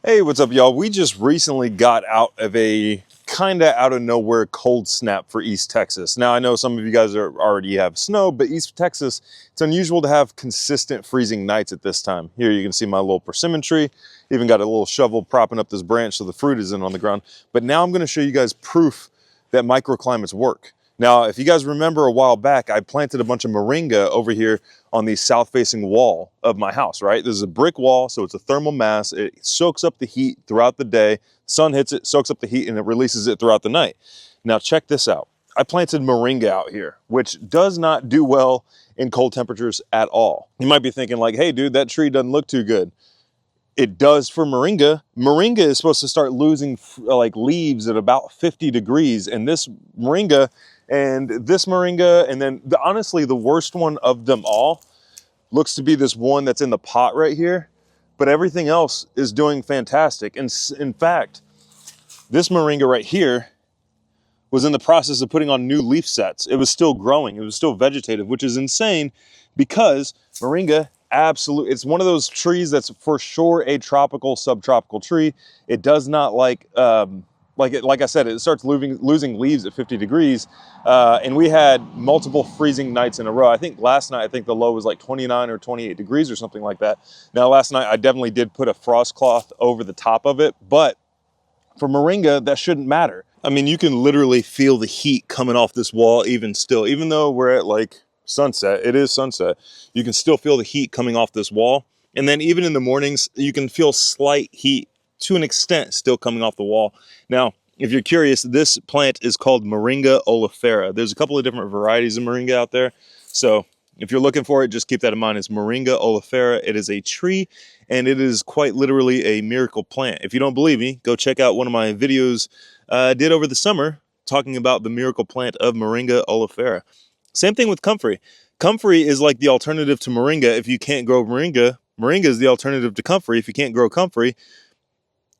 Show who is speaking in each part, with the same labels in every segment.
Speaker 1: Hey, what's up, y'all? We just recently got out of a kind of out of nowhere cold snap for East Texas. Now, I know some of you guys already have snow, but East Texas, it's unusual to have consistent freezing nights at this time. Here you can see my little persimmon tree. Even got a little shovel propping up this branch so the fruit isn't on the ground. But now I'm going to show you guys proof that microclimates work. Now, if you guys remember a while back, I planted a bunch of moringa over here on the south-facing wall of my house, right? This is a brick wall, so it's a thermal mass. It soaks up the heat throughout the day. Sun hits it, soaks up the heat, and it releases it throughout the night. Now, check this out. I planted moringa out here, which does not do well in cold temperatures at all. You might be thinking like, hey, dude, that tree doesn't look too good. It does for moringa. Moringa is supposed to start losing like leaves at about 50 degrees, and this moringa, and then honestly, the worst one of them all looks to be this one that's in the pot right here, but everything else is doing fantastic. And in fact, this moringa right here was in the process of putting on new leaf sets. It was still growing, it was still vegetative, which is insane because moringa it's one of those trees that's for sure a tropical, subtropical tree. It does not like I said, it starts losing leaves at 50 degrees. And we had multiple freezing nights in a row. I think last night, the low was like 29 or 28 degrees or something like that. Now, last night, I definitely did put a frost cloth over the top of it, but for moringa, that shouldn't matter. I mean, you can literally feel the heat coming off this wall even still, even though we're at like sunset, it is sunset, you can still feel the heat coming off this wall. And then even in the mornings, you can feel slight heat to an extent still coming off the wall. Now, if you're curious, this plant is called Moringa oleifera. There's a couple of different varieties of moringa out there. So if you're looking for it, just keep that in mind. It's Moringa oleifera. It is a tree, and it is quite literally a miracle plant. If you don't believe me, go check out one of my videos I did over the summer talking about the miracle plant of Moringa oleifera. Same thing with comfrey. Comfrey is like the alternative to moringa if you can't grow moringa. Moringa is the alternative to comfrey if you can't grow comfrey.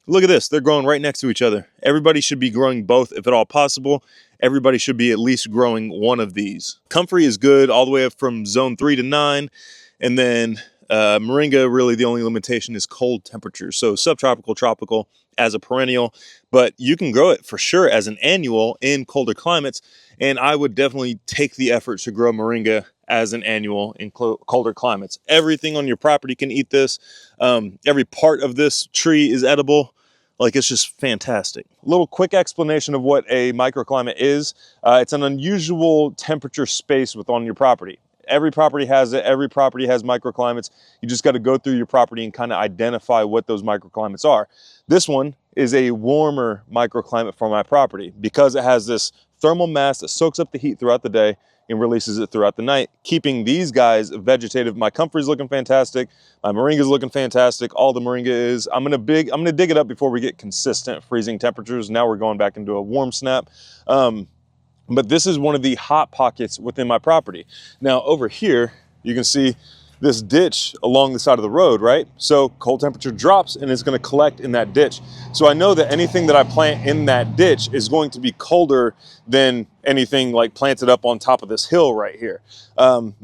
Speaker 1: Look at this. They're growing right next to each other. Everybody should be growing both if at all possible. Everybody should be at least growing one of these. Comfrey is good all the way up from zone 3 to 9. And then moringa, really the only limitation is cold temperatures. So subtropical, tropical as a perennial. But you can grow it for sure as an annual in colder climates. And I would definitely take the effort to grow moringa as an annual in colder climates. Everything on your property can eat this. Every part of this tree is edible. Like, it's just fantastic. A little quick explanation of what a microclimate is. It's an unusual temperature space on your property. Every property has it. Every property has microclimates. You just got to go through your property and kind of identify what those microclimates are. This one is a warmer microclimate for my property because it has this thermal mass that soaks up the heat throughout the day and releases it throughout the night, keeping these guys vegetative. My comfrey's looking fantastic. My moringa's looking fantastic. All the moringa is. I'm gonna dig it up before we get consistent freezing temperatures. Now we're going back into a warm snap. But this is one of the hot pockets within my property. Now over here, you can see this ditch along the side of the road, right? So cold temperature drops and it's gonna collect in that ditch. So I know that anything that I plant in that ditch is going to be colder than anything like planted up on top of this hill right here.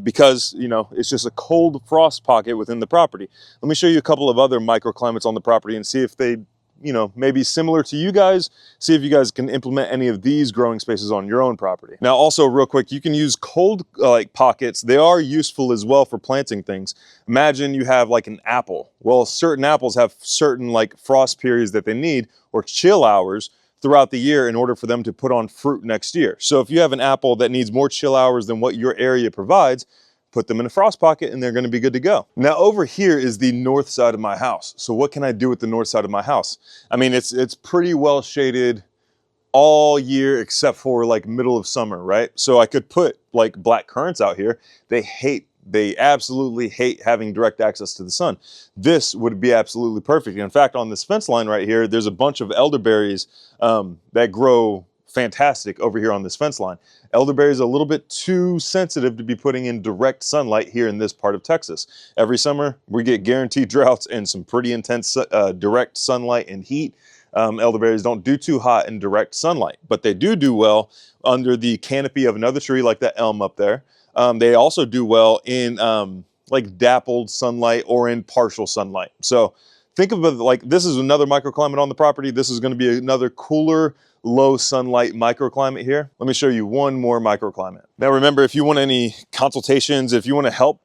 Speaker 1: Because, you know, it's just a cold frost pocket within the property. Let me show you a couple of other microclimates on the property and see if they, you know, maybe similar to you guys, see if you guys can implement any of these growing spaces on your own property. Now, also real quick, you can use cold like pockets. They are useful as well for planting things. Imagine you have like an apple. Well, certain apples have certain like frost periods that they need or chill hours throughout the year in order for them to put on fruit next year. So if you have an apple that needs more chill hours than what your area provides, put them in a frost pocket and they're going to be good to go. Now over here is the north side of my house. So what can I do with the north side of my house? I mean, it's pretty well shaded all year except for like middle of summer, right? So I could put like black currants out here. They absolutely hate having direct access to the sun. This would be absolutely perfect. In fact, on this fence line right here, there's a bunch of elderberries that grow fantastic over here on this fence line. Elderberry is a little bit too sensitive to be putting in direct sunlight here in this part of Texas. Every summer, we get guaranteed droughts and some pretty intense direct sunlight and heat. Elderberries don't do too hot in direct sunlight, but they do well under the canopy of another tree like that elm up there. They also do well in like dappled sunlight or in partial sunlight. So think of it like this is another microclimate on the property. This is going to be another cooler, low sunlight microclimate here. Let me show you one more microclimate. Now remember, if you want any consultations, if you want help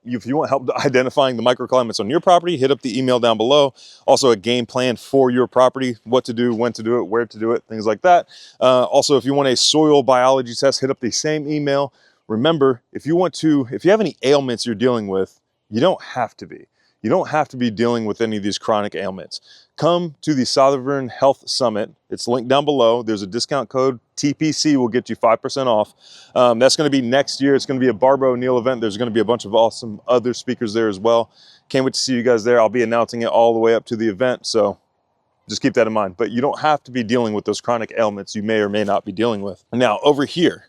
Speaker 1: identifying the microclimates on your property, hit up the email down below. Also a game plan for your property, what to do, when to do it, where to do it, things like that. Also, if you want a soil biology test, hit up the same email. Remember, if you have any ailments you're dealing with, you don't have to be. You don't have to be dealing with any of these chronic ailments. Come to the Sovereign Health Summit. It's linked down below. There's a discount code. TPC will get you 5% off. That's going to be next year. It's going to be a Barbara O'Neill event. There's going to be a bunch of awesome other speakers there as well. Can't wait to see you guys there. I'll be announcing it all the way up to the event, so just keep that in mind. But you don't have to be dealing with those chronic ailments you may or may not be dealing with. Now, over here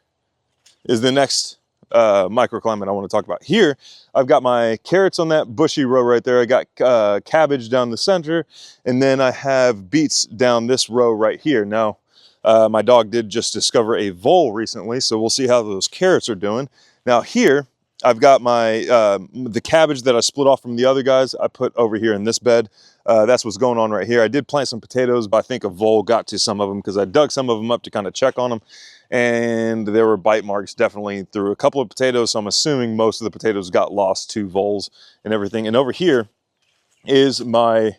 Speaker 1: is the next microclimate I want to talk about. Here, I've got my carrots on that bushy row right there. I got cabbage down the center, and then I have beets down this row right here. Now, my dog did just discover a vole recently, so we'll see how those carrots are doing. Now here, I've got my the cabbage that I split off from the other guys, I put over here in this bed. That's what's going on right here. I did plant some potatoes, but I think a vole got to some of them because I dug some of them up to kind of check on them. And there were bite marks definitely through a couple of potatoes. So I'm assuming most of the potatoes got lost to voles and everything. And over here is my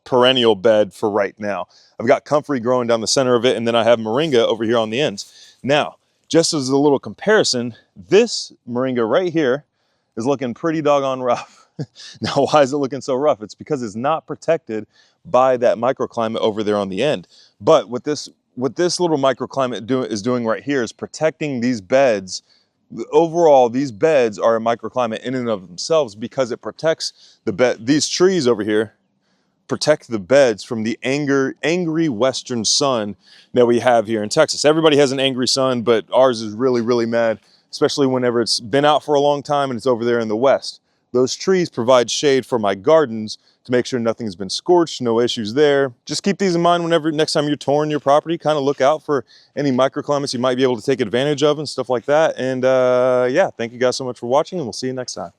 Speaker 1: perennial bed for right now. I've got comfrey growing down the center of it, and then I have moringa over here on the ends. Now, just as a little comparison, this moringa right here is looking pretty doggone rough. Now, why is it looking so rough? It's because it's not protected by that microclimate over there on the end. But what this little microclimate is doing right here is protecting these beds. Overall, these beds are a microclimate in and of themselves because it protects the bed. These trees over here protect the beds from the angry western sun that we have here in Texas. Everybody has an angry sun, but ours is really, really mad, especially whenever it's been out for a long time and it's over there in the west. Those trees provide shade for my gardens to make sure nothing's been scorched, no issues there. Just keep these in mind whenever next time you're touring your property. Kind of look out for any microclimates you might be able to take advantage of and stuff like that. And yeah, thank you guys so much for watching, and we'll see you next time.